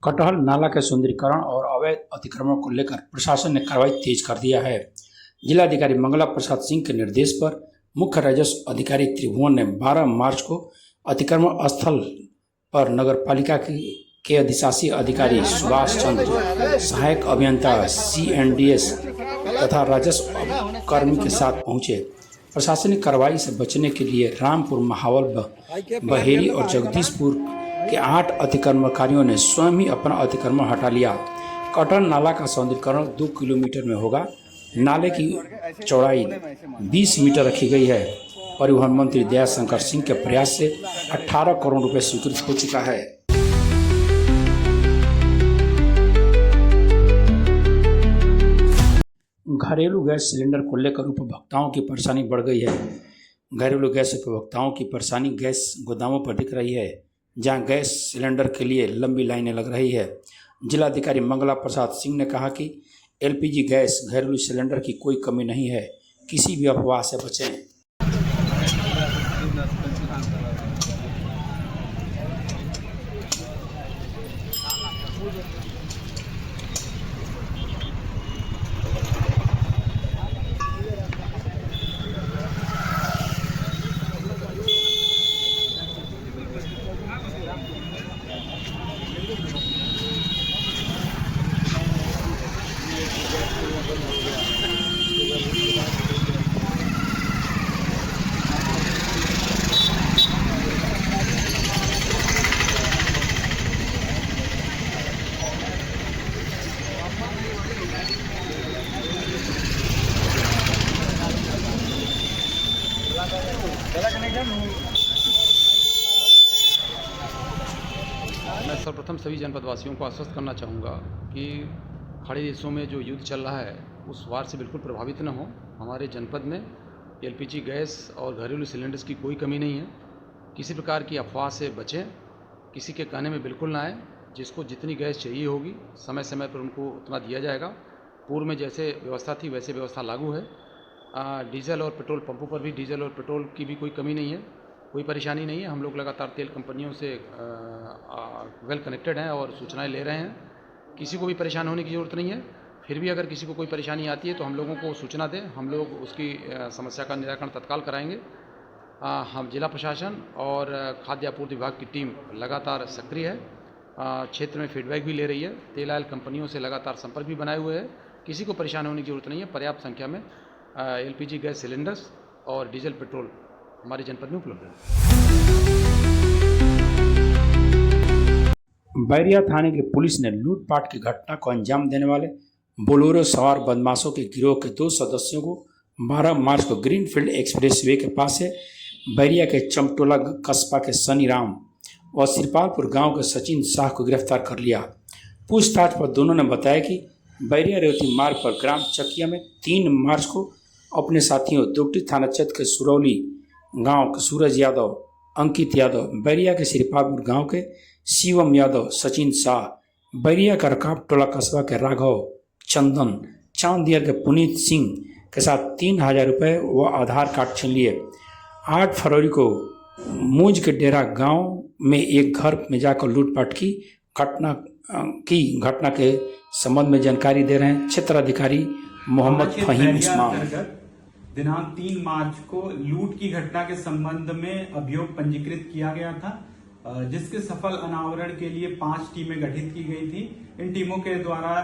कटहल नाला के सुंदरीकरण और अवैध अतिक्रमण को लेकर प्रशासन ने कार्रवाई तेज कर दिया है। जिलाधिकारी मंगला प्रसाद सिंह के निर्देश पर मुख्य राजस्व अधिकारी त्रिभुवन ने 12 मार्च को अतिक्रमण स्थल पर नगर पालिका के अधिशासी अधिकारी सुभाष चंद्र, सहायक अभियंता CNDS तथा राजस्व कर्मी के साथ पहुंचे। प्रशासनिक कार्रवाई से बचने के लिए रामपुर, महावल, बहेरी और जगदीशपुर के 8 अतिक्रमणकारियों ने स्वयं ही अपना अतिक्रमण हटा लिया। कटहल नाला का सौंदर्यीकरण 2 किलोमीटर में होगा। नाले की चौड़ाई 20 मीटर रखी गई है। परिवहन मंत्री दयाशंकर सिंह के प्रयास से 18 करोड़ रुपए स्वीकृत हो चुका है। घरेलू गैस सिलेंडर को लेकर उपभोक्ताओं की परेशानी बढ़ गई है। घरेलू गैस उपभोक्ताओं की परेशानी गैस गोदामों पर दिख रही है, जहां गैस सिलेंडर के लिए लंबी लाइनें लग रही है। जिलाधिकारी मंगला प्रसाद सिंह ने कहा कि LPG गैस घरेलू सिलेंडर की कोई कमी नहीं है, किसी भी अफवाह से बचें। मैं सर्वप्रथम सभी जनपदवासियों को आश्वस्त करना चाहूँगा कि खाड़ी देशों में जो युद्ध चल रहा है उस वार से बिल्कुल प्रभावित न हो। हमारे जनपद में LPG गैस और घरेलू सिलेंडर्स की कोई कमी नहीं है। किसी प्रकार की अफवाह से बचें, किसी के कहने में बिल्कुल ना आए। जिसको जितनी गैस चाहिए होगी समय समय पर उनको उतना दिया जाएगा। पूर्व में जैसे व्यवस्था थी वैसे व्यवस्था लागू है। डीजल और पेट्रोल पंपों पर भी डीजल और पेट्रोल की भी कोई कमी नहीं है, कोई परेशानी नहीं है। हम लोग लगातार तेल कंपनियों से वेल कनेक्टेड हैं और सूचनाएं ले रहे हैं। किसी को भी परेशान होने की ज़रूरत नहीं है। फिर भी अगर किसी को कोई परेशानी आती है तो हम लोगों को सूचना दें, हम लोग उसकी समस्या का निराकरण तत्काल कराएंगे। हम जिला प्रशासन और खाद्य आपूर्ति विभाग की टीम लगातार सक्रिय है, क्षेत्र में फीडबैक भी ले रही है। तेल आयल कंपनियों से लगातार संपर्क भी बनाए हुए है। किसी को परेशान होने की ज़रूरत नहीं है। पर्याप्त संख्या में LPG गैस सिलेंडर्स और डीजल पेट्रोल हमारे जनपद में उपलब्ध है। बैरिया थाने की पुलिस ने लूटपाट की घटना को अंजाम देने वाले बोलेरो सवार बदमाशों के गिरोह के 2 सदस्यों को 12 मार्च को ग्रीनफील्ड एक्सप्रेसवे के पास से बैरिया के चमटोला कस्बा के सनी राम और श्रीपालपुर गांव के सचिन शाह को गिरफ्तार कर लिया। पूछताछ पर दोनों ने बताया कि बैरिया रेवती मार्ग पर ग्राम चकिया में 3 मार्च को अपने साथियों दुगटी थाना क्षेत्र के सुरौली गांव के सूरज यादव, अंकित यादव, बैरिया के श्रीपालपुर गांव के शिवम यादव, सचिन शाह, बैरिया का रकाब टोला कस्बा के राघव, चंदन, चांदियर के पुनीत सिंह के साथ 3000 रुपये व आधार कार्ड छीन लिए। 8 फरवरी को मूंज के डेरा गांव में एक घर में जाकर लूटपाट की घटना के संबंध में जानकारी दे रहे हैं क्षेत्राधिकारी मोहम्मद फहीम उस्मान। दिनांक 3 मार्च को लूट की घटना के संबंध में अभियोग पंजीकृत किया गया था, जिसके सफल अनावरण के लिए 5 टीमें गठित की गई थी। इन टीमों के द्वारा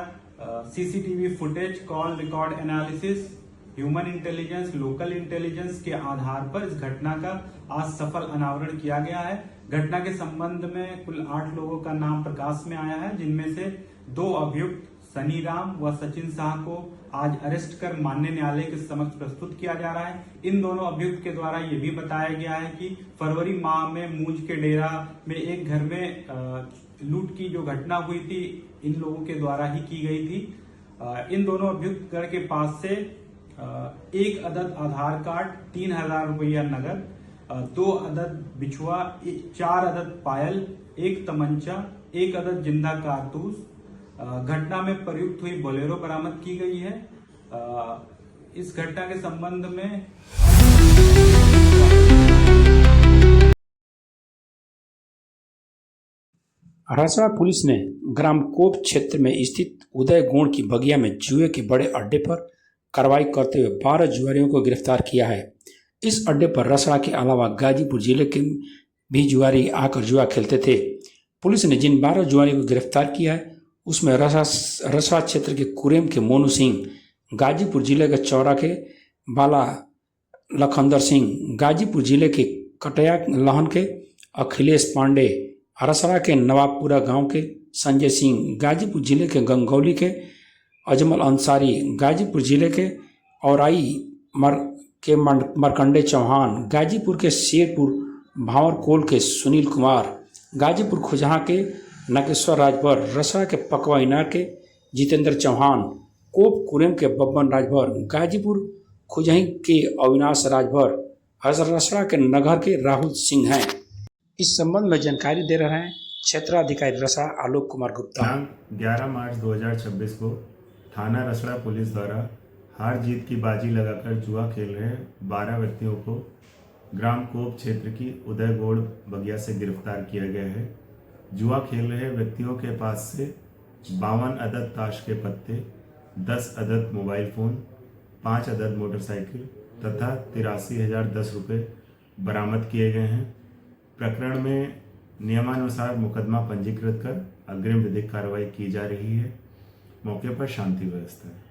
CCTV footage, call record analysis, human intelligence, local intelligence के आधार पर इस घटना का आज सफल अनावरण किया गया है। घटना के संबंध में कुल 8 लोगों का नाम प्रकाश में आया है, जिनमें से 2 अभियुक्त सनी राम व सचिन शाह को आज अरेस्ट कर माननीय न्यायालय के समक्ष प्रस्तुत किया जा रहा है। इन दोनों अभियुक्त के द्वारा ये भी बताया गया है कि फरवरी माह में मूंज के डेरा में एक घर में लूट की जो घटना हुई थी इन लोगों के द्वारा ही की गई थी। इन दोनों अभियुक्त गण के पास से 1 अदद आधार कार्ड, 3000 रुपया नगद, 2 अदद बिछुआ, 4 अदद पायल, 1 तमंचा, 1 अदद जिंदा कारतूस, घटना में प्रयुक्त हुई बोलेरो बरामद की गई है। इस घटना के संबंध में रसड़ा पुलिस ने ग्राम कोप क्षेत्र में स्थित उदय गोंड की बगिया में जुए के बड़े अड्डे पर कार्रवाई करते हुए 12 जुआरियों को गिरफ्तार किया है। इस अड्डे पर रसड़ा के अलावा गाजीपुर जिले के भी जुआरी आकर जुआ खेलते थे। पुलिस ने जिन 12 जुआरियों को गिरफ्तार किया है उसमें रसड़ा क्षेत्र के कुरेम के मोनू सिंह, गाजीपुर जिले के चौरा के बाला लखंदर सिंह, गाजीपुर जिले के कटया लहन के अखिलेश पांडे, रसड़ा के नवाबपुरा गांव के संजय सिंह, गाजीपुर जिले के गंगौली के अजमल अंसारी, गाजीपुर जिले के औराई मरकंडे चौहान, गाजीपुर के शेरपुर भावरकोल के सुनील कुमार, गाजीपुर खुजहा के नागेश्वर राजभर, रसड़ा के पकवा इनार के जितेंद्र चौहान, कोप कुरेम के बब्बन राजभर, गाजीपुर खुजही के अविनाश राजभर, रसड़ा के नगर के राहुल सिंह हैं। इस संबंध में जानकारी दे रहे हैं क्षेत्राधिकारी रसड़ा आलोक कुमार गुप्ता। 11 मार्च 2026 को थाना रसड़ा पुलिस द्वारा हार जीत की बाजी लगाकर जुआ खेल रहे 12 व्यक्तियों को ग्राम कोप क्षेत्र की उदय गोड़ बगिया से गिरफ्तार किया गया है। जुआ खेल रहे व्यक्तियों के पास से 52 अदद ताश के पत्ते, 10 अदद मोबाइल फ़ोन, 5 अदद मोटरसाइकिल तथा 83,010 रुपये बरामद किए गए हैं। प्रकरण में नियमानुसार मुकदमा पंजीकृत कर अग्रिम विधिक कार्रवाई की जा रही है। मौके पर शांति व्यवस्था है।